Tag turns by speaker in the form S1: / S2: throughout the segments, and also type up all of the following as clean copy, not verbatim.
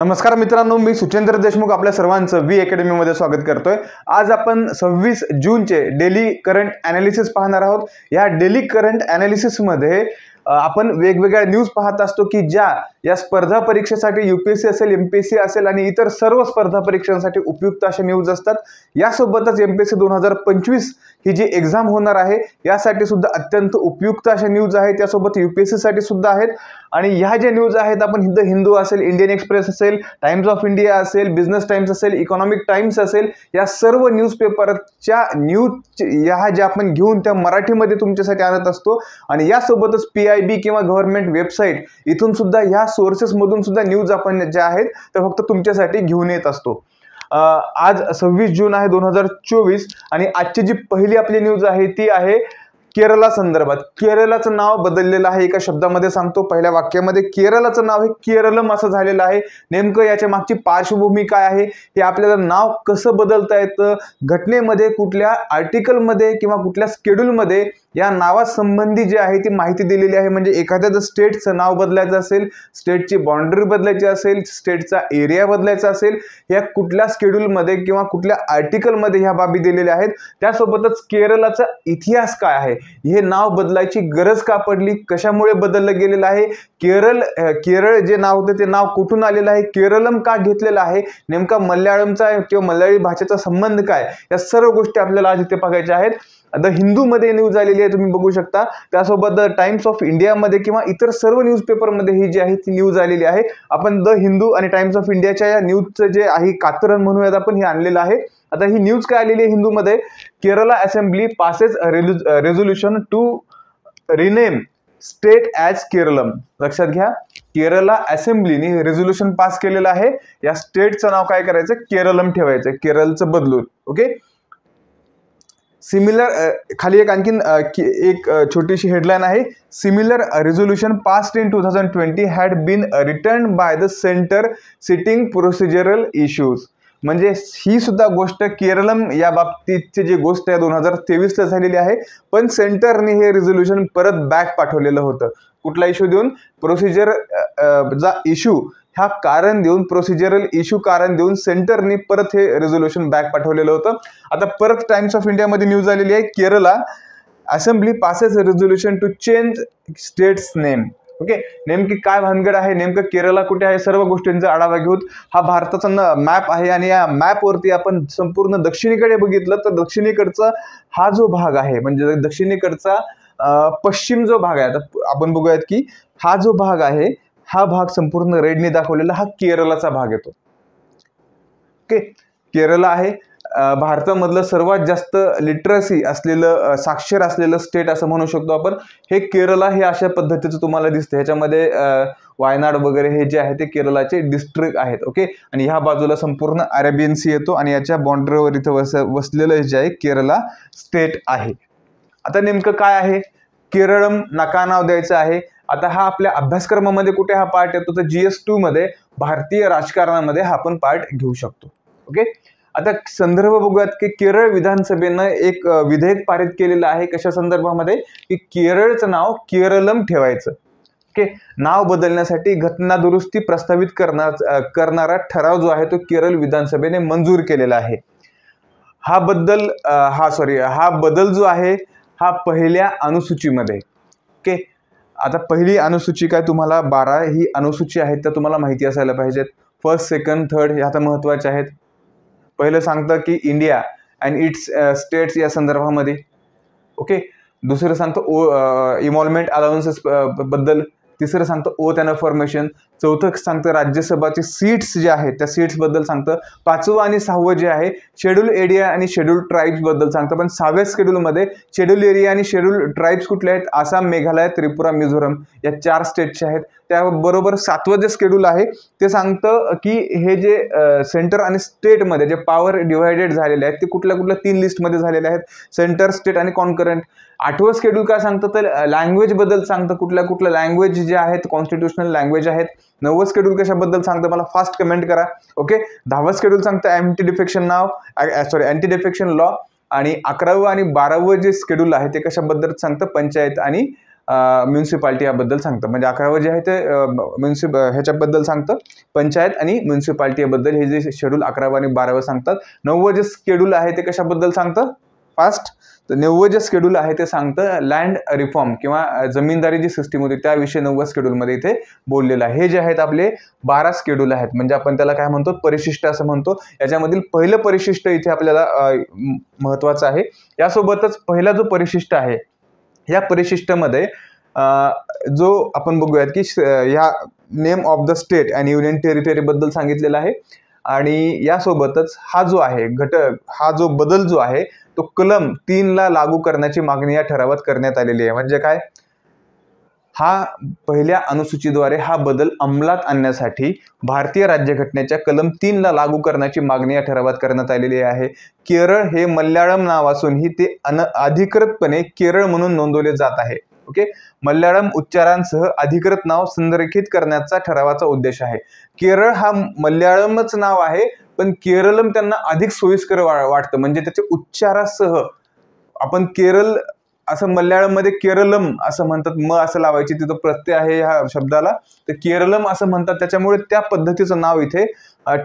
S1: नमस्कार मित्रांनो, मी सुचेंद्र देशमुख आपल्या सर्वांचं वी अकॅडमी मध्ये स्वागत करतोय। आज आपण 26 जूनचे डेली करंट ॲनालिसिस पाहणार आहोत। या डेली करंट ॲनालिसिस मध्ये आपण वेगवेगळ्या न्यूज पाहत असतो की ज्या या स्पर्धा परीक्षेसाठी यूपीएससी असेल, एमपीएससी असेल आणि इतर सर्व स्पर्धा परीक्षांसाठी उपयुक्त अशा न्यूज असतात। यासोबतच एमपीएससी 2025 ही जी एग्जाम होणार आहे यासाठी सुद्धा अत्यंत उपयुक्त अशा न्यूज आहेत। त्यासोबत यूपीएससी साठी सुद्धा आहेत आणि ह्या ज्या न्यूज आहेत आपण द हिंदू असेल, इंडियन एक्सप्रेस असेल, टाइम्स ऑफ इंडिया असेल, बिझनेस टाइम्स असेल, इकॉनॉमिक टाइम्स असेल, या सर्व न्यूजपेपरच्या न्यूज या ज्या आपण घेऊन त्या मराठीमध्ये तुमच्यासाठी आणत असतो। आणि यासोबतच पीआयबी किंवा गव्हर्नमेंट वेबसाईट इथून सुद्धा ह्या सोर्सेस मधून सुद्धा न्यूज आपण ज्या आहेत त्या फक्त तुमच्यासाठी घेऊन येत असतो। आज 26 जून आहे 2024 आणि आजची जी पहिली आपली न्यूज आहे ती आहे केरला संदर्भात। केरलाचं नाव बदललेलं आहे, एका शब्दामध्ये सांगतो, पहिल्या वाक्यामध्ये केरलाचं नाव हे केरलम असं झालेलं आहे। नेमकं याच्या मागची पार्श्वभूमी काय आहे, हे आपल्याला नाव कसं बदलता येतं, घटनेमध्ये कुठल्या आर्टिकलमध्ये किंवा कुठल्या शेड्यूलमध्ये या नावासंबंधी जे आहे ती माहिती दिलेली आहे। म्हणजे एखाद्या जर स्टेटचं नाव बदलायचं असेल, स्टेटची बाउंड्री बदलायची असेल, स्टेटचा एरिया बदलायचा असेल, या कुठल्या शेड्यूलमध्ये किंवा कुठल्या आर्टिकलमध्ये ह्या बाबी दिलेल्या आहेत। त्यासोबतच केरलाचा इतिहास काय आहे, हे नाव बदलायची गरज का पडली, कशामुळे बदललं गेलेलं आहे, केरळ जे नाव होतं ते नाव कुठून आलेलं आहे, केरलम का घेतलेलं आहे, नेमका मल्याळमचा किंवा मल्याळी भाषेचा संबंध काय, या सर्व गोष्टी आपल्याला आज इथे बघायच्या आहेत। द हिंदू मध्ये न्यूज आलेली आहे, तुम्ही बघू शकता। त्यासोबत टाइम्स ऑफ इंडिया मध्ये किंवा इतर सर्व न्यूजपेपर मध्ये ही जी आहे ती न्यूज आलेली आहे। आपण द हिंदू आणि टाइम्स ऑफ इंडियाच्या या न्यूजचं जे आहे कातरण म्हणूयात आपण हे आणलेलं आहे। आता ही न्यूज काय आलेली आहे हिंदू मध्ये, Kerala assembly passes resolution to rename state as Keralam. लक्षात घ्या, केरला असेंब्लीने रेझोल्यूशन पास केलेलं आहे, या स्टेटचं नाव काय करायचं, केरलम ठेवायचं, केरळचं बदलून। ओके, सिमिलर खाली एक आणखीन एक छोटीशी हेडलाईन आहे, similar resolution passed in 2020 had been return by the centre citing procedural issues. म्हणजे ही सुद्धा गोष्ट केरलम या बाबतीतची जी गोष्ट आहे 2023 ला झालेली आहे, पण सेंटरने हे रेझोल्यूशन परत बॅक पाठवलेलं होतं। कुठला इश्यू देऊन, प्रोसिजर जा इश्यू हा कारण देऊन, प्रोसिजरल इश्यू कारण देऊन सेंटरने परत हे रेझोल्यूशन बॅक पाठवलेलं होतं। आता परत टाइम्स ऑफ इंडिया मध्ये न्यूज आलेली आहे, Kerala assembly passes resolution to change state's name. Okay, नेमकी काय भानगड आहे, नेमकं केरला कुठे आहे, सर्व गोष्टींचा आढावा घेऊन हा भारताचा मॅप आहे आणि या मॅपवरती आपण संपूर्ण दक्षिणेकडे बघितलं तर दक्षिणेकडचा हा जो भाग आहे, म्हणजे दक्षिणेकडचा पश्चिम जो भाग आहे, आता आपण बघूयात की हा जो भाग आहे हा भाग संपूर्ण रेडने दाखवलेला हा केरलाचा भाग येतो। ओके, केरला आहे भारतामधलं सर्वात जास्त लिटरसी असलेलं, साक्षर असलेलं स्टेट असं म्हणू शकतो आपण। हे केरला हे अशा पद्धतीचं तुम्हाला दिसतं, ह्याच्यामध्ये वायनाड वगैरे हे जे आहे ते केरलाचे डिस्ट्रिक्ट आहेत। ओके, आणि ह्या बाजूला संपूर्ण अरेबियन सी येतो आणि याच्या बाउंड्रीवर इथं वसलेलं जे आहे केरला स्टेट आहे। आता नेमकं काय आहे, केरळम नका नाव द्यायचं आहे। आता हा आपल्या अभ्यासक्रमामध्ये कुठे हा पार्ट येतो, तर GS2 मध्ये भारतीय राजकारणामध्ये हा आपण पार्ट घेऊ शकतो। ओके, आता संदर्भ बघूयात की केरळ विधानसभेनं एक विधेयक पारित केलेलं आहे, कशा संदर्भामध्ये, की केरळचं नाव केरलम ठेवायचं। ओके, नाव बदलण्यासाठी घटना दुरुस्ती प्रस्तावित करणारा ठराव जो आहे तो केरळ विधानसभेने मंजूर केलेला आहे। हा बदल जो आहे हा पहिल्या अनुसूचीमध्ये। ओके, आता पहिली अनुसूची काय, तुम्हाला 12 ही अनुसूची आहेत त्या तुम्हाला माहिती असायला पाहिजेत। फर्स्ट, सेकंड, थर्ड हे आता महत्वाचे आहेत। पहिलं सांगतं की इंडिया अँड इट्स स्टेट्स या संदर्भामध्ये। ओके, दुसरं सांगतं इन्व्हॉल्वमेंट अलाउन्सेस बद्दल, तिसरं सांगतं ओथ अँड अफर्मेशन, चौथं सांगतं राज्यसभाचे सीट्स जे आहेत त्या सीट्स बद्दल सांगतं, पाचवं आणि सहावं जे आहे शेड्यूल एरिया आणि शेड्यूल ट्राईब्स बद्दल सांगतं। पण 6व्या शेड्यूलमध्ये शेड्यूल एरिया आणि शेड्यूल ट्राईब्स कुठले आहेत, आसाम, मेघालय, त्रिपुरा, मिझोरम या 4 स्टेटचे आहेत। त्याबरोबर 7वं जे शेड्यूल आहे ते सांगतं की हे जे सेंटर आणि स्टेटमध्ये जे पॉवर डिव्हायडेड झालेले आहेत ते कुठल्या 3 लिस्टमध्ये झालेले आहेत, सेंटर, स्टेट आणि कॉन्करंट। 8वं शेड्यूल काय सांगतं, तर लँग्वेज बद्दल सांगतं, कुठल्या लँग्वेज जे आहेत कॉन्स्टिट्यूशनल लँग्वेज आहेत। 9वं शेड्यूल कशाबद्दल सांगतं, मला फास्ट कमेंट करा। ओके, 10वं शेड्यूल सांगतं अँटी डिफेक्शन लॉ आणि 11वं आणि 12वं जे शेड्यूल आहे ते कशाबद्दल सांगतं, पंचायत आणि म्युन्सिपाल्टी याबद्दल सांगतं. म्हणजे 11वं जे आहे ते ह्याच्याबद्दल सांगतं, पंचायत आणि म्युन्सिपाल्टी याबद्दल हे जे शेड्यूल 11वं आणि 12वं सांगतात. 9वं जे शेड्यूल आहे ते कशाबद्दल सांगतं फास्ट, तर 9वं जे शेड्यूल आहे ते सांगतं लँड रिफॉर्म किंवा जमीनदारी जी सिस्टीम होती त्याविषयी 9व्या शेड्यूलमध्ये इथे बोललेलं आहे. हे जे आहेत आपले 12 शेड्यूल आहेत, म्हणजे आपण त्याला काय म्हणतो परिशिष्ट असं म्हणतो. याच्यामधील पहिलं परिशिष्ट इथे आपल्याला महत्त्वाचं आहे. यासोबतच पहिला जो परिशिष्ट आहे या परिशिष्टामध्ये जो आपण बघूयात की ह्या नेम ऑफ द स्टेट आणि युनियन टेरिटरी बद्दल सांगितलेलं आहे. आणि यासोबतच हा जो आहे घटक, हा जो बदल जो आहे तो कलम 3 ला लागू करण्याची मागणी या ठरावात करण्यात आलेली आहे. म्हणजे काय, हा पहिल्या अनुसूचीद्वारे हा बदल अंमलात आणण्यासाठी भारतीय राज्यघटनेच्या कलम 3 ला लागू करण्याची मागणी या ठरावात करण्यात आलेली आहे. केरळ हे मल्याळम नाव असूनही ते अधिकृतपणे केरळ म्हणून नोंदवले जात आहे. ओके, मल्याळम उच्चारांसह अधिकृत नाव संरेखित करण्याचा ठरावाचा उद्देश आहे. केरळ हा मल्याळमच नाव आहे, पण केरळम त्यांना अधिक सोयीस्कर वाटतं, म्हणजे त्याच्या उच्चारासह आपण केरळ असं मल्याळममध्ये केरळम असं म्हणतात, म असं लावायची तिथं प्रत्यय आहे ह्या शब्दाला, तर केरळम असं म्हणतात. त्याच्यामुळे त्या पद्धतीचं नाव इथे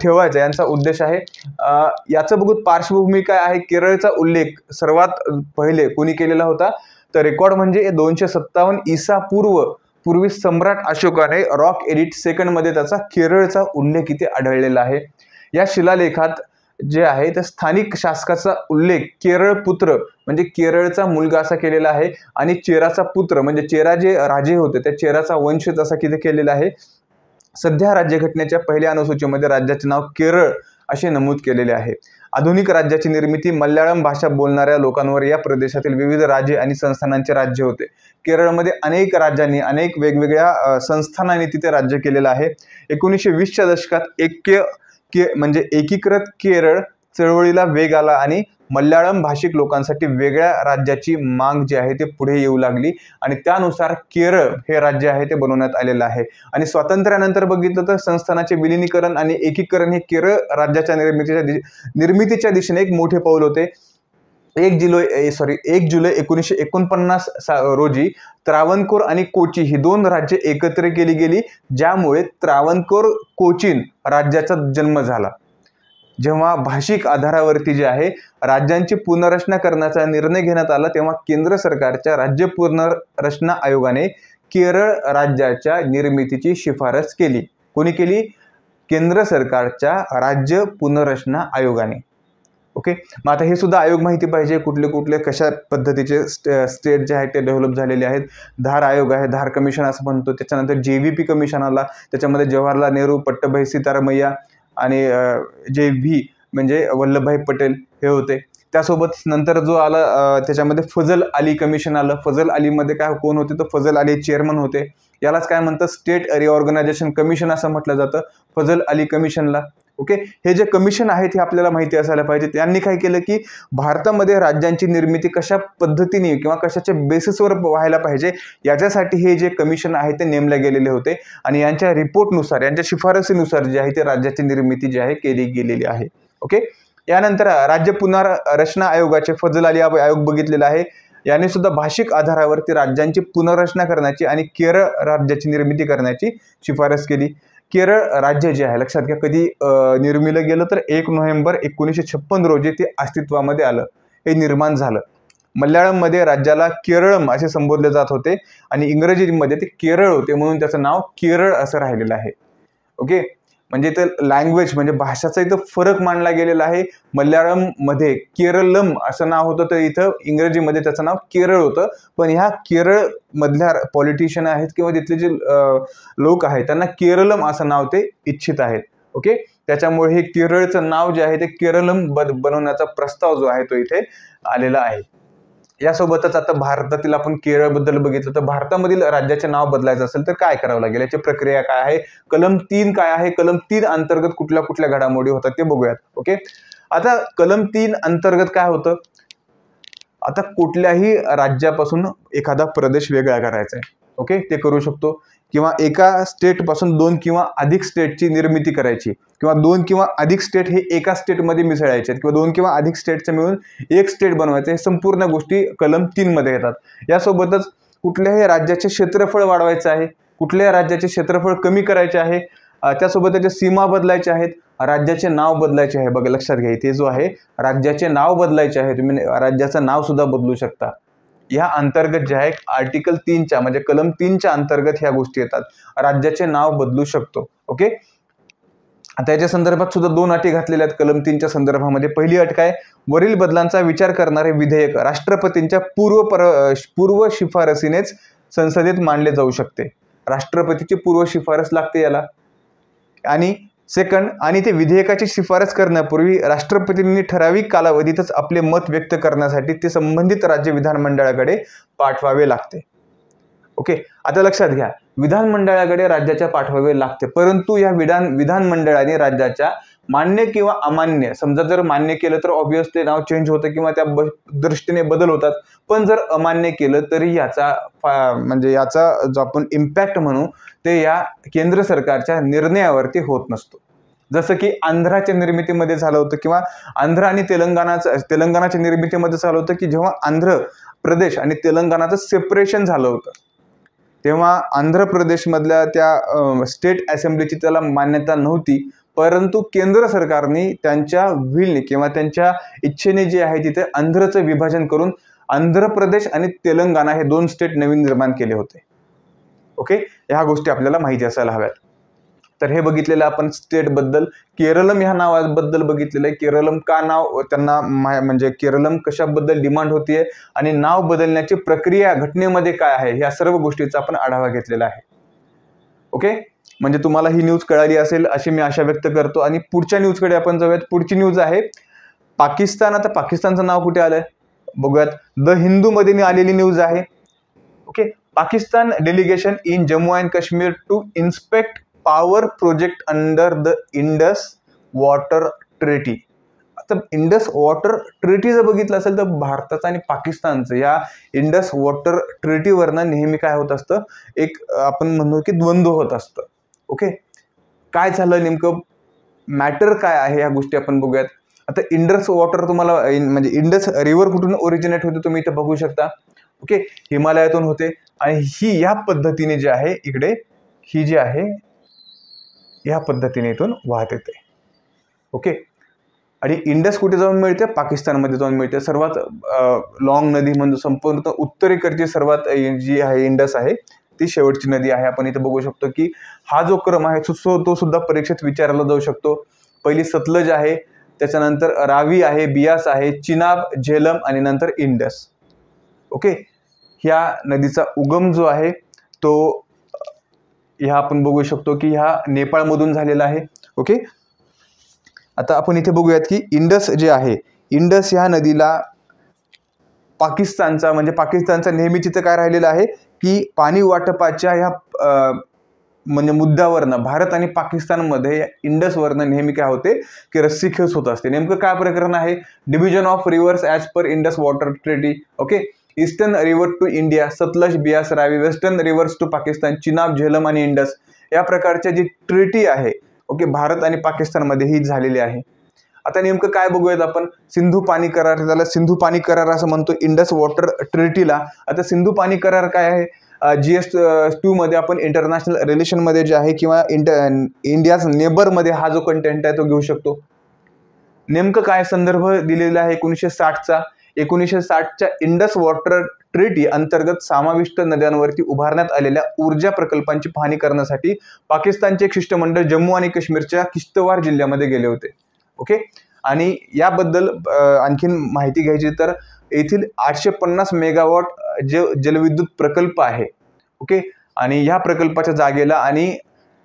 S1: ठेवायचं यांचा उद्देश आहे. याचं बघून पार्श्वभूमी काय आहे, केरळचा उल्लेख सर्वात पहिले कोणी केलेला होता, तर रेकॉर्ड म्हणजे 257 ईसा पूर्वी सम्राट अशोकाने रॉक एडिट 2 मध्ये त्याचा केरळचा उल्लेख इथे आढळलेला आहे. या शिलालेखात जे आहे त्या स्थानिक शासकाचा उल्लेख केरळ पुत्र म्हणजे केरळचा मुलगा असा केलेला आहे, आणि चेराचा पुत्र म्हणजे चेरा जे राजे होते त्या चेराचा वंशज असा किती केलेला आहे. सध्या राज्यघटनेच्या पहिल्या अनुसूचीमध्ये राज्याचे नाव केरळ असे नमूद केलेले आहे. आधुनिक राज्याची निर्मिती मल्याळम भाषा बोलणाऱ्या लोकांवर या प्रदेशातील विविध राज्ये आणि संस्थानांचे राज्य होते. केरळमध्ये अनेक राज्यांनी अनेक वेगवेगळ्या संस्थानांनी तिथे राज्य केलेलं आहे. 1920च्या दशकात म्हणजे एकीकृत केरळ चळवळीला वेग आला आणि मल्याळम भाषिक लोकांसाठी वेगळ्या राज्याची माग जी आहे ते पुढे येऊ लागली, आणि त्यानुसार केरळ हे राज्य आहे ते बनवण्यात आलेलं आहे. आणि स्वातंत्र्यानंतर बघितलं तर संस्थानाचे विलिनीकरण आणि एकीकरण हे केरळ राज्याच्या निर्मितीच्या दिशेने एक मोठे पाऊल होते. 1 जुलै 1949 रोजी त्रावणकोर आणि कोची ही 2 राज्ये एकत्र केली गेली, ज्यामुळे त्रावणकोर कोचीन राज्याचा जन्म झाला. जेव्हा भाषिक आधारावरती जे आहे राज्यांची पुनर्रचना करण्याचा निर्णय घेण्यात आला, तेव्हा केंद्र सरकारच्या राज्य पुनर्रचना आयोगाने केरळ राज्याच्या निर्मितीची शिफारस केली. कोणी केली? केंद्र सरकारच्या राज्य पुनर्रचना आयोगाने. ओके, मग आता हे सुद्धा आयोग माहिती पाहिजे, कुठले कुठले कशा पद्धतीचे स्टेट जे आहेत ते डेव्हलप झालेले आहेत. धार आयोग आहे, धार कमिशन असं म्हणतो. त्याच्यानंतर JVP कमिशन आला, त्याच्यामध्ये जवाहरलाल नेहरू, पट्टभाई सीतारामय्या आणि JV म्हणजे वल्लभभाई पटेल हे होते. त्यासोबत नंतर जो आला त्याच्यामध्ये फजल अली कमिशन आलं. फजल अलीमध्ये काय कोण होते, तर फजल अली चेअरमन होते. यालाच काय म्हणतात स्टेट रिऑर्गनायझेशन कमिशन असं म्हटलं जातं फजल अली कमिशनला. ओके, हे जे कमिशन आहे ते आपल्याला माहिती असायला पाहिजे. त्यांनी काय केलं की भारतामध्ये राज्यांची निर्मिती कशा पद्धतीने किंवा कशाच्या बेसिसवर व्हायला पाहिजे याच्यासाठी हे जे कमिशन आहे ते नेमले गेलेले होते, आणि यांच्या रिपोर्टनुसार यांच्या शिफारसीनुसार जे आहे ते राज्याची निर्मिती जी आहे केली गेलेली आहे. ओके, यानंतर राज्य पुनर्रचना आयोगाचे फजल अली आयोग बघितलेला आहे. याने सुद्धा भाषिक आधारावरती राज्यांची पुनर्रचना करण्याची आणि केरळ राज्याची निर्मिती करण्याची शिफारस केली. केरळ राज्य जे आहे लक्षात घ्या कधी निर्मिलं गेलं तर 1 नोव्हेंबर 1956 रोजी ते अस्तित्वामध्ये आलं, हे निर्माण झालं. मल्याळममध्ये राज्याला केरळम असे संबोधले जात होते आणि इंग्रजीमध्ये ते केरळ होते, म्हणून त्याचं नाव केरळ असं राहिलेलं आहे. ओके, म्हणजे इथं लँग्वेज म्हणजे भाषाचा इथं फरक मांडला गेलेला आहे. मल्याळममध्ये केरळम असं नाव होतं, तर इथं इंग्रजीमध्ये त्याचं नाव केरळ होतं. पण ह्या केरळमधल्या पॉलिटिशियन आहेत किंवा तिथले जे लोक आहेत त्यांना केरळम असं नाव ते इच्छित आहेत. ओके, त्याच्यामुळे हे केरळचं नाव जे आहे ते केरळम बनवण्याचा प्रस्ताव जो आहे तो इथे आलेला आहे. यासोबतच आता भारतातील आपण केरळबद्दल बघितलं तर भारतामधील राज्याचे नाव बदलायचं असेल तर काय करावं लागेल, याची प्रक्रिया काय आहे, कलम 3 काय आहे, कलम 3 अंतर्गत कुठल्या कुठल्या घडामोडी होतात ते बघूयात. ओके, आता कलम 3 अंतर्गत काय होतं, आता कुठल्याही राज्यापासून एखादा प्रदेश वेगळा करायचा आहे. ओके, ते करू शकतो, किंवा एका स्टेटपासून 2 किंवा अधिक स्टेटची निर्मिती करायची, किंवा 2 किंवा अधिक स्टेट हे एका स्टेटमध्ये मिसळायचे, किंवा 2 किंवा अधिक स्टेटचं मिळून एक स्टेट बनवायचं, हे संपूर्ण गोष्टी कलम 3 मध्ये येतात. यासोबतच कुठल्याही राज्याचे क्षेत्रफळ वाढवायचं आहे, कुठल्याही राज्याचे क्षेत्रफळ कमी करायचे आहे, त्यासोबत त्याच्या सीमा बदलायच्या आहेत, राज्याचे नाव बदलायचे आहे. बघा लक्षात घ्या, इथे जो आहे राज्याचे नाव बदलायचे आहे, तुम्ही राज्याचं नाव सुद्धा बदलू शकता. या अंतर्गत जे आहे आर्टिकल 3च्या म्हणजे कलम 3च्या अंतर्गत ह्या गोष्टी येतात. राज्याचे नाव बदलू शकतो. ओके, आता याच्या संदर्भात सुद्धा 2 अटी घातलेल्या आहेत कलम 3च्या संदर्भामध्ये. पहिली अट काय, वरील बदलांचा विचार करणारे विधेयक राष्ट्रपतींच्या पूर्व शिफारसीनेच संसदेत मांडले जाऊ शकते. राष्ट्रपतीची पूर्व शिफारस लागते याला. आणि सेकंड, आणि ते विधेयकाची शिफारस करण्यापूर्वी राष्ट्रपतींनी ठराविक कालावधीतच आपले मत व्यक्त करण्यासाठी ते संबंधित राज्य विधानमंडळाकडे पाठवावे लागते. ओके, आता लक्षात घ्या, विधानमंडळाकडे राज्याच्या पाठवावे लागते, परंतु या विधानमंडळाने राज्याच्या मान्य किंवा अमान्य, समजा जर मान्य केलं तर ऑब्व्हियसली नाव चेंज होतं किंवा त्या दृष्टीने बदल होतात, पण जर अमान्य केलं तरी याचा म्हणजे याचा जो आपण इम्पॅक्ट म्हणू ते या केंद्र सरकारच्या निर्णयावरती होत नसतो. जसं की आंध्राच्या निर्मितीमध्ये झालं होतं किंवा आंध्र आणि तेलंगणाच्या निर्मितीमध्ये झालं होतं की जेव्हा आंध्र प्रदेश आणि तेलंगणाचं सेपरेशन झालं होतं तेव्हा आंध्र प्रदेशमधल्या त्या स्टेट असेंब्लीची त्याला मान्यता नव्हती, परंतु केंद्र सरकारने त्यांच्या व्हीलने किंवा त्यांच्या इच्छेने जे आहे तिथे आंध्रचं विभाजन करून आंध्र प्रदेश आणि तेलंगणा हे 2 स्टेट नवीन निर्माण केले होते. ओके, ह्या गोष्टी आपल्याला माहिती असायला हव्यात. तर हे बघितलेलं आपण स्टेटबद्दल. केरळम ह्या नावाबद्दल बघितलेलं आहे. केरळम का नाव त्यांना म्हणजे केरळम कशाबद्दल डिमांड होतीये आणि नाव बदलण्याची प्रक्रिया घटनेमध्ये काय आहे, या सर्व गोष्टीचा आपण आढावा घेतलेला आहे. ओके, म्हणजे तुम्हाला ही न्यूज कळाली असेल अशी मी आशा व्यक्त करतो. आणि पुढच्या न्यूजकडे आपण जाऊयात. पुढची न्यूज आहे पाकिस्तान. आता पाकिस्तानचं नाव कुठे आलंय बघूयात. द हिंदू मध्ये आलेली न्यूज आहे. Okay, Pakistan delegation in Jammu and Kashmir to inspect power project under the Indus water treaty. आता इंडस वॉटर ट्रीटी जर बघितलं असेल तर भारताचं आणि पाकिस्तानचं या इंडस वॉटर ट्रीटीवरनं नेहमी काय होत असतं, एक आपण म्हणतो की द्वंद्व होत असतं. ओके, काय झालं नेमकं, मॅटर काय आहे, या गोष्टी आपण बघूयात. आता इंडस वॉटर तुम्हाला म्हणजे इंडस रिव्हर कुठून ओरिजिनेट होते तुम्ही इथे बघू शकता. ओके, हिमालयातून होते आणि ही या पद्धतीने जे आहे इकडे ही जी आहे या पद्धतीने इथून वाहत येते. ओके, आणि इंडस कुठे जाऊन मिळते, पाकिस्तानमध्ये जाऊन मिळते. सर्वात लॉंग नदी म्हणजे संपूर्ण उत्तरेकडची सर्वात जी आहे इंडस आहे ती शेवटची नदी आहे. आपण इथे बघू शकतो की हा जो क्रम आहे तो सुद्धा परीक्षेत विचारला जाऊ शकतो. पहिली सतलज आहे, त्याच्यानंतर रावी आहे, बियास आहे, चिनाब, झेलम आणि नंतर इंडस. ओके, ह्या नदीचा उगम जो आहे तो ह्या आपण बघू शकतो की ह्या नेपाळमधून झालेला आहे. ओके, आता आपण इथे बघूयात की इंडस जे आहे, इंडस ह्या नदीला पाकिस्तानचा नेहमी तिथं काय राहिलेलं आहे की पाणी वाटपाच्या ह्या म्हणजे मुद्द्यावरनं भारत आणि पाकिस्तानमध्ये इंडसवरनं नेहमी काय होते की रस्सीखेच होत असते. नेमकं काय प्रकरण आहे, division of rivers as per Indus water treaty. Okay, eastern river to India, Sutlej, Beas, Ravi, western rivers to Pakistan, Chenab, Jhelum आणि इंडस, या प्रकारच्या जी ट्रीटी आहे ओके भारत आणि पाकिस्तानमध्ये ही झालेली आहे. आता नेमकं काय बघूयात आपण, सिंधू पाणी करार, त्याला सिंधू पाणी करार असं म्हणतो इंडस वॉटर ट्रीटीला. आता सिंधू पाणी करार काय आहे, GS2 मध्ये आपण इंटरनॅशनल रिलेशनमध्ये जे आहे किंवा इंडियाज नेबरमध्ये हा जो कंटेंट आहे तो घेऊ शकतो. नेमकं काय संदर्भ दिलेला आहे 1960चा. 1960च्या इंडस वॉटर ट्रीटी अंतर्गत समाविष्ट नद्यांवरती उभारण्यात आलेल्या ऊर्जा प्रकल्पांची पाहणी करण्यासाठी पाकिस्तानचे एक शिष्टमंडळ जम्मू आणि काश्मीरच्या किश्तवार जिल्ह्यामध्ये गेले होते. ओके, आणि याबद्दल आणखीन माहिती घ्यायची तर येथील 850 मेगावॉट जे जलविद्युत प्रकल्प आहे. ओके, आणि ह्या प्रकल्पाच्या जागेला आणि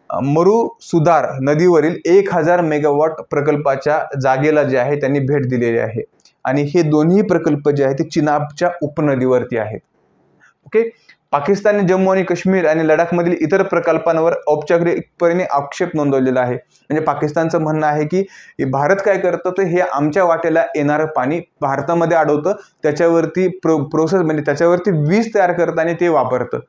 S1: मरुसुदार नदीवरील 1000 मेगावॉट प्रकल्पाच्या जागेला जे आहे त्यांनी भेट दिलेली आहे. आणि हे दोन्ही प्रकल्प जे आहेत ते चिनाबच्या उपनदीवरती आहेत. ओके, पाकिस्तानने जम्मू आणि काश्मीर आणि लडाखमधील इतर प्रकल्पांवर औपचारिकपणे आक्षेप नोंदवलेला आहे. म्हणजे पाकिस्तानचं म्हणणं आहे की भारत काय करतं तर हे आमच्या वाटेला येणारं पाणी भारतामध्ये अडवतं, त्याच्यावरती प्रोसेस म्हणजे त्याच्यावरती वीज तयार करतं आणि ते वापरतं.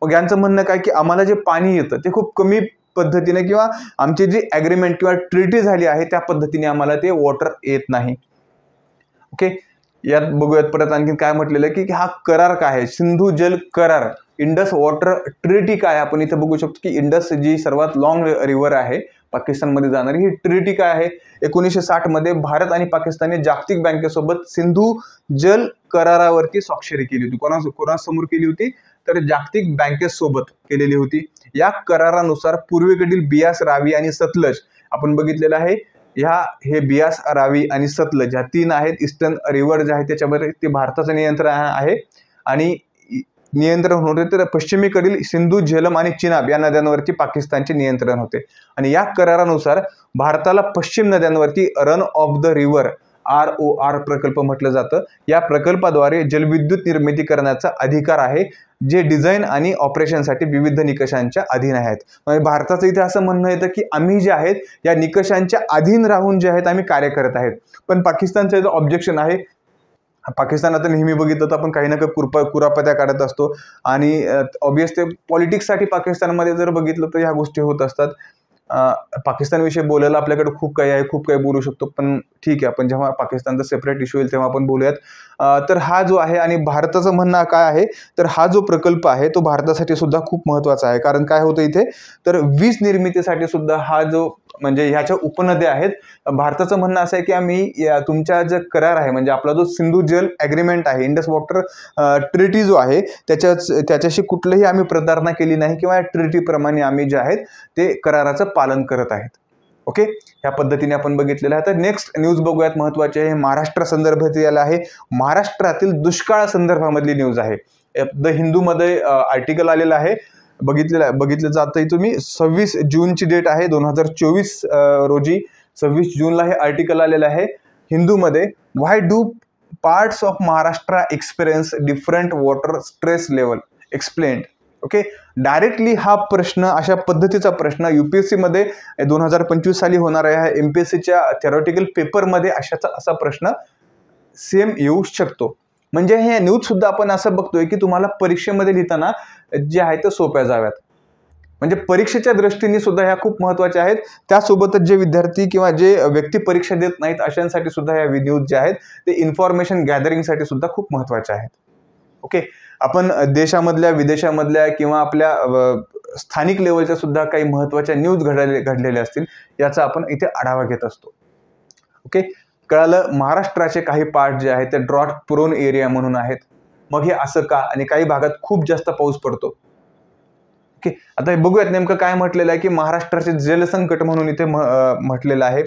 S1: मग यांचं म्हणणं काय की आम्हाला जे पाणी येतं ते खूप कमी पद्धतीने किंवा आमची जी ॲग्रीमेंट किंवा ट्रीटी झाली आहे त्या पद्धतीने आम्हाला ते वॉटर येत नाही. ओके, यात बघूयात परत आणखी काय म्हटलेलं आहे की हा करार काय आहे, सिंधू जल करार, इंडस वॉटर ट्रिटी काय आहे. आपण इथे बघू शकतो की इंडस जी सर्वात लॉंग रिव्हर आहे पाकिस्तानमध्ये जाणारी, ही ट्रिटी काय आहे. 1960 मध्ये भारत आणि पाकिस्तानने जागतिक बँकेसोबत सिंधू जल करारावरती स्वाक्षरी केली होती. कोणासमोर केली होती, तर जागतिक बँकेसोबत केलेली होती. या करारानुसार पूर्वेकडील बियास, रावी आणि सतलज आपण बघितलेलं आहे. हे बियास, रावी आणि सतलज ह्या 3 आहेत ईस्टर्न रिव्हर जे आहे त्याच्यावर ते भारताचं नियंत्रण आहे. आणि नियंत्रण होते तर पश्चिमेकडील सिंधू, झेलम आणि चिनाब या नद्यांवरती पाकिस्तानचे नियंत्रण होते. आणि या करारानुसार भारताला पश्चिम नद्यांवरती run of the river ROR प्रकल्प म्हटलं जातं. या प्रकल्पाद्वारे जलविद्युत निर्मिती करण्याचा अधिकार आहे, जे डिझाईन आणि ऑपरेशनसाठी विविध निकषांच्या अधीन आहेत. म्हणजे भारताचं इथे असं म्हणणं येतं की आम्ही जे आहेत या निकषांच्या अधीन राहून जे आहेत आम्ही कार्य करत आहेत. पण पाकिस्तानचं इथं ऑब्जेक्शन आहे. पाकिस्तान आता नेहमी बघितलं तर आपण काही ना काही कुरापत्या काढत असतो आणि ऑब्वियसली पॉलिटिक्ससाठी पाकिस्तानमध्ये जर बघितलं तर ह्या गोष्टी होत असतात. पाकिस्तानविषयी बोलायला आपल्याकडे खूप काही आहे, खूप काही बोलू शकतो, पण ठीक आहे, आपण जेव्हा पाकिस्तानचा सेपरेट इश्यू येईल तेव्हा आपण बोलूयात. तर हा जो आहे आणि भारताचं म्हणणं काय आहे, तर हा जो प्रकल्प आहे तो भारतासाठी सुद्धा खूप महत्त्वाचा आहे. कारण काय होतं इथे, तर वीज निर्मितीसाठी सुद्धा हा जो म्हणजे ह्याच्या उपनद्या आहेत. भारताचं म्हणणं असं आहे की आम्ही तुमचा जो करार आहे म्हणजे आपला जो सिंधू जल ॲग्रीमेंट आहे, इंडस वॉटर ट्रिटी जो आहे त्याच्याशी कुठलंही आम्ही प्रतारणा केली नाही किंवा या ट्रिटीप्रमाणे आम्ही जे आहेत ते कराराचं पालन करत आहेत. ओके, ह्या पद्धतीने आपण बघितलेलं आहे. तर नेक्स्ट न्यूज बघूयात, महत्त्वाची आहे, महाराष्ट्र संदर्भात याला आहे. महाराष्ट्रातील दुष्काळ संदर्भामधली न्यूज आहे. द हिंदूमध्ये आर्टिकल आलेलं आहे, बघितलं जातं. तुम्ही 26 जूनची डेट आहे 2024 रोजी 26 जूनला हे आर्टिकल आलेलं आहे हिंदूमध्ये. Why do parts of Maharashtra experience different water stress level explained. Okay, directly हा प्रश्न, अशा पद्धतीचा प्रश्न UPSC मध्ये 2025 साली होणार आहे. MPSCच्या थेरॉटिकल पेपरमध्ये असा प्रश्न सेम येऊ शकतो. म्हणजे हे न्यूज सुद्धा आपण असं बघतोय की तुम्हाला परीक्षेमध्ये लिहिताना जे आहे ते सोप्या जाव्यात. म्हणजे परीक्षेच्या दृष्टीने सुद्धा ह्या खूप महत्त्वाच्या आहेत. त्यासोबतच जे विद्यार्थी किंवा जे व्यक्ती परीक्षा देत नाहीत अशांसाठी सुद्धा ह्या न्यूज जे आहेत ते इन्फॉर्मेशन गॅदरिंगसाठी सुद्धा खूप महत्त्वाच्या आहेत. ओके, आपण देशामधल्या, विदेशामधल्या किंवा आपल्या स्थानिक लेवलच्या सुद्धा काही महत्त्वाच्या न्यूज घडलेल्या असतील याचा आपण इथे आढावा घेत असतो. ओके, कळालं. महाराष्ट्राचे काही पार्ट जे आहेत ते ड्रॉट प्रोन एरिया म्हणून आहेत. मग हे असं का, आणि काही भागात खूप जास्त पाऊस पडतो. ओके, आता हे बघूयात नेमकं काय म्हटलेलं आहे की महाराष्ट्राचे जलसंकट म्हणून इथे म्हटलेलं आहे.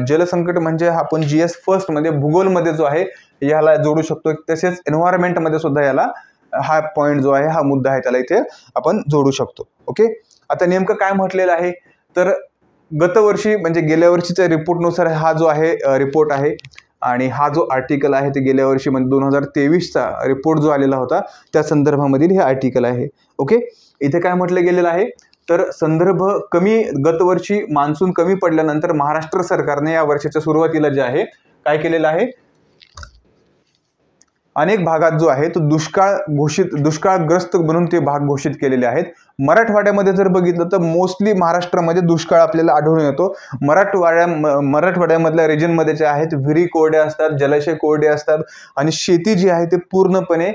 S1: जलसंकट म्हणजे आपण GS फर्स्ट मध्ये भूगोलमध्ये जो आहे याला जोडू शकतो. तसेच एन्व्हायरमेंटमध्ये सुद्धा याला हा पॉईंट जो आहे, हा मुद्दा आहे, त्याला इथे आपण जोडू शकतो. ओके, आता नेमकं काय म्हटलेलं आहे, तर गतवर्षी म्हणजे गेल्या वर्षीच्या रिपोर्टनुसार हा जो आहे रिपोर्ट आहे आणि हा जो आर्टिकल आहे ते गेल्या वर्षी म्हणजे 2023चा रिपोर्ट जो आलेला होता त्या संदर्भामधील हे आर्टिकल आहे. ओके, इथे काय म्हटलं गेलेलं आहे, तर संदर्भ कमी, गतवर्षी मान्सून कमी पडल्यानंतर महाराष्ट्र सरकारने या वर्षाच्या सुरुवातीला जे आहे काय केलेलं आहे, अनेक भागात जो आहे तो दुष्काळग्रस्त म्हणून ते भाग घोषित केलेले आहेत. मराठवाड्यामध्ये जर बघितलं तर मोस्टली महाराष्ट्रामध्ये दुष्काळ आपल्याला आढळून येतो. मराठवाड्यामधल्या रिजनमध्ये जे आहेत विहिरी कोरड्या असतात, जलाशय कोरडे असतात आणि शेती जी आहे ते पूर्णपणे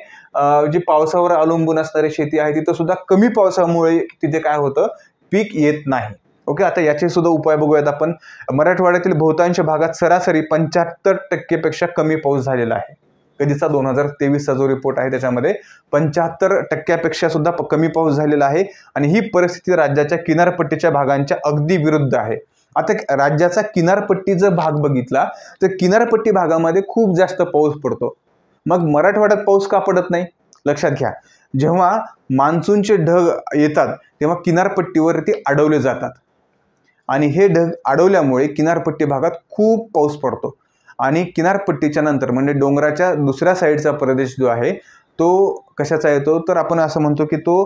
S1: जी पावसावर अवलंबून असणारी शेती आहे तिथं सुद्धा कमी पावसामुळे तिथे काय होतं, पीक येत नाही. ओके, आता याचे सुद्धा उपाय बघूयात आपण. मराठवाड्यातील बहुतांश भागात सरासरी 75% कमी पाऊस झालेला आहे. कधीचा 2023चा जो रिपोर्ट आहे त्याच्यामध्ये 75% सुद्धा कमी पाऊस झालेला आहे. आणि ही परिस्थिती राज्याच्या किनारपट्टीच्या भागांच्या अगदी विरुद्ध आहे. आता राज्याचा किनारपट्टीचा भाग बघितला तर किनारपट्टी भागामध्ये खूप जास्त पाऊस पडतो. मग मराठवाड्यात पाऊस का पडत नाही, लक्षात घ्या. जेव्हा मान्सूनचे ढग येतात तेव्हा किनारपट्टीवरती अडवले जातात आणि हे ढग अडवल्यामुळे किनारपट्टी भागात खूप पाऊस पडतो. आणि किनारपट्टीच्या नंतर म्हणजे डोंगराच्या दुसऱ्या साईडचा प्रदेश जो आहे तो कशाचा येतो, तर आपण असं म्हणतो की तो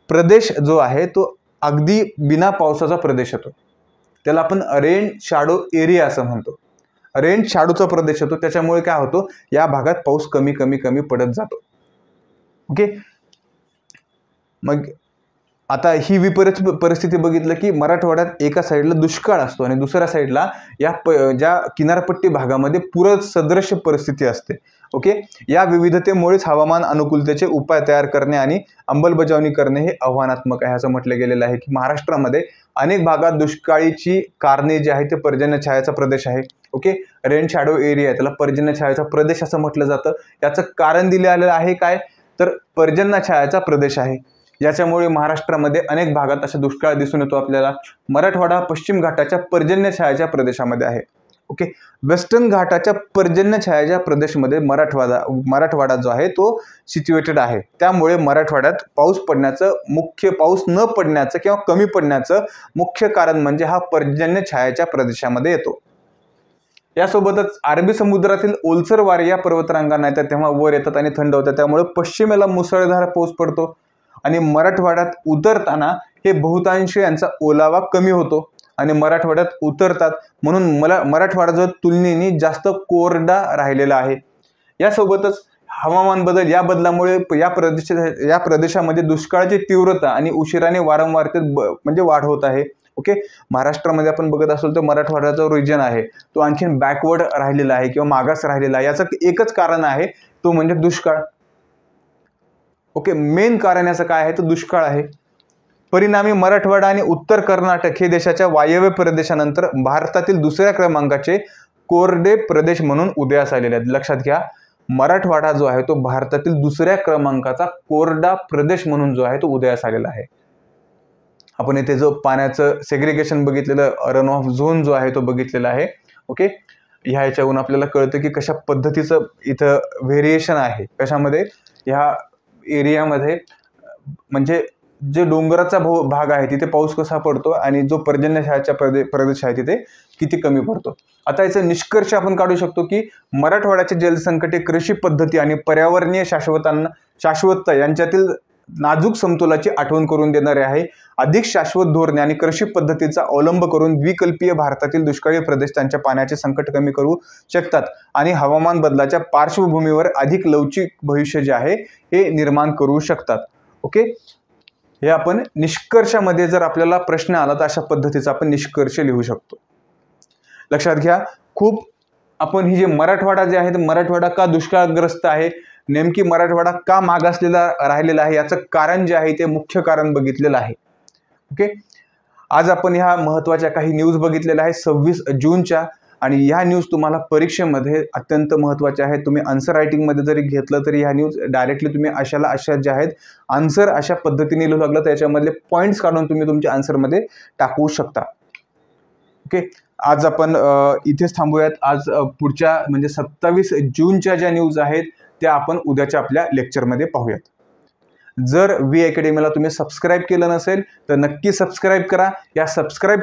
S1: प्रदेश जो आहे तो अगदी बिना पावसाचा प्रदेश येतो. त्याला आपण रेन शॅडो एरिया असं म्हणतो. रेन शॅडोचा प्रदेश येतो, त्याच्यामुळे काय होतो, या भागात पाऊस कमी पडत जातो. ओके, मग आता ही विपरीत परिस्थिती बघितलं की मराठवाड्यात एका साईडला दुष्काळ असतो आणि दुसऱ्या साईडला ज्या किनारपट्टी भागामध्ये पूर सदृश परिस्थिती असते. ओके, या विविधतेमुळेच हवामान अनुकूलतेचे उपाय तयार करणे आणि अंमलबजावणी करणे हे आव्हानात्मक आहे असं म्हटलं गेलेलं आहे की महाराष्ट्रामध्ये अनेक भागात दुष्काळीची कारणे जे आहे ते पर्जन्य छायाचा प्रदेश आहे. ओके, रेन शॅडो एरिया आहे, त्याला पर्जन्य छायाचा प्रदेश असं म्हटलं जातं. याचं कारण दिले आलेलं आहे काय, तर पर्जन्य छायाचा प्रदेश आहे. याच्यामुळे महाराष्ट्रामध्ये अनेक भागात असा दुष्काळ दिसून येतो आपल्याला. मराठवाडा पश्चिम घाटाच्या पर्जन्य छायाच्या प्रदेशामध्ये आहे. ओके, वेस्टर्न घाटाच्या पर्जन्य छायाच्या प्रदेशमध्ये मराठवाडा जो आहे तो सिच्युएटेड आहे. त्यामुळे मराठवाड्यात पाऊस न पडण्याचं किंवा कमी पडण्याचं मुख्य कारण म्हणजे हा पर्जन्य छायाच्या प्रदेशामध्ये येतो. यासोबतच अरबी समुद्रातील ओलसर वारे या पर्वतरांगांना येतात तेव्हा वर येतात आणि थंड होतात. त्यामुळे पश्चिमेला मुसळधार पाऊस पडतो आणि मराठवाड्यात उतरताना हे बहुतांश यांचा ओलावा कमी होतो आणि मराठवाड्यात उतरतात म्हणून मराठवाडा जो तुलनेने जास्त कोरडा राहिलेला आहे. यासोबतच हवामान बदल या बदलामुळे या प्रदेशामध्ये दुष्काळाची तीव्रता आणि उशिराने वारंवारतेत म्हणजे वाढ होत आहे. ओके, महाराष्ट्रामध्ये आपण बघत असलो तर मराठवाड्याचा जो रिजन आहे तो आणखीन बॅकवर्ड राहिलेला आहे किंवा मागास राहिलेला आहे. याचं एकच कारण आहे, तो म्हणजे दुष्काळ. ओके, मेन कारण याचं काय आहे तर दुष्काळ आहे. परिणामी मराठवाडा आणि उत्तर कर्नाटक हे देशाच्या वायव्य प्रदेशानंतर भारतातील दुसऱ्या क्रमांकाचे कोरडे प्रदेश म्हणून उदयास आलेले आहेत. लक्षात घ्या, मराठवाडा जो आहे तो भारतातील दुसऱ्या क्रमांकाचा कोरडा प्रदेश म्हणून जो आहे तो उदयास आलेला आहे. आपण इथे जो पाण्याचं सेग्रिगेशन बघितलेलं, रन ऑफ झोन जो आहे तो बघितलेला आहे. ओके, ह्याच्यावरून आपल्याला कळतं की कशा पद्धतीचं इथं व्हेरिएशन आहे. कशामध्ये, ह्या एरियामध्ये म्हणजे जे डोंगराचा भाग आहे तिथे पाऊस कसा पडतो आणि जो पर्जन्य छायाचा प्रदेश आहे तिथे किती कमी पडतो. आता याचा निष्कर्ष आपण काढू शकतो की मराठवाड्याचे जलसंकटे कृषी पद्धती आणि पर्यावरणीय शाश्वतता यांच्यातील नाजूक समतोलाची आठवण करून देणारे आहे. अधिक शाश्वत धोरणे आणि कृषी पद्धतीचा अवलंब करून द्विकल्पीय भारतातील दुष्काळी प्रदेश त्यांच्या पाण्याचे संकट कमी करू शकतात आणि हवामान बदलाच्या पार्श्वभूमीवर अधिक लवचिक भविष्य जे आहे हे निर्माण करू शकतात. ओके, हे आपण निष्कर्षामध्ये जर आपल्याला प्रश्न आला तर अशा पद्धतीचा आपण निष्कर्ष लिहू शकतो. लक्षात घ्या, खूप आपण ही जे मराठवाडा जे आहे ते मराठवाडा का दुष्काळग्रस्त आहे, नेमकी मराठवाडा का मागासलेला राहिलेला आहे याचं कारण जे आहे ते मुख्य कारण बघितलेलं आहे. ओके, आज आपण ह्या महत्त्वाच्या काही न्यूज बघितलेल्या आहे 26 जूनच्या आणि ह्या न्यूज तुम्हाला परीक्षेमध्ये अत्यंत महत्त्वाच्या आहेत. तुम्ही आन्सर रायटिंगमध्ये जरी घेतलं तरी ह्या न्यूज डायरेक्टली तुम्ही अशा ज्या आहेत आन्सर अशा पद्धतीने लिहू लागलं त्याच्यामधले पॉईंट्स काढून तुम्ही तुमच्या आन्सरमध्ये टाकू शकता. ओके, आज आपण इथेच थांबूयात. आज पुढच्या म्हणजे 27 जूनच्या ज्या न्यूज आहेत त्या आपण उद्याच्या आपल्या लेक्चरमध्ये पाहूयात. जर व्ही अकॅडमीला तुम्ही सबस्क्राईब केलं नसेल तर नक्की सबस्क्राईब करा. या सबस्क्राईब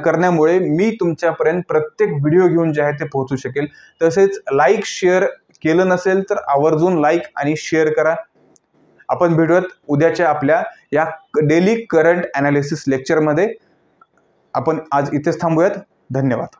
S1: करण्यामुळे मी तुमच्यापर्यंत प्रत्येक व्हिडिओ घेऊन जे आहे ते पोहोचू शकेल. तसेच लाईक शेअर केलं नसेल तर आवर्जून लाईक आणि शेअर करा. आपण भेटूयात उद्याच्या आपल्या या डेली करंट ॲनालिसिस लेक्चरमध्ये. आपण आज इथेच थांबूयात. धन्यवाद.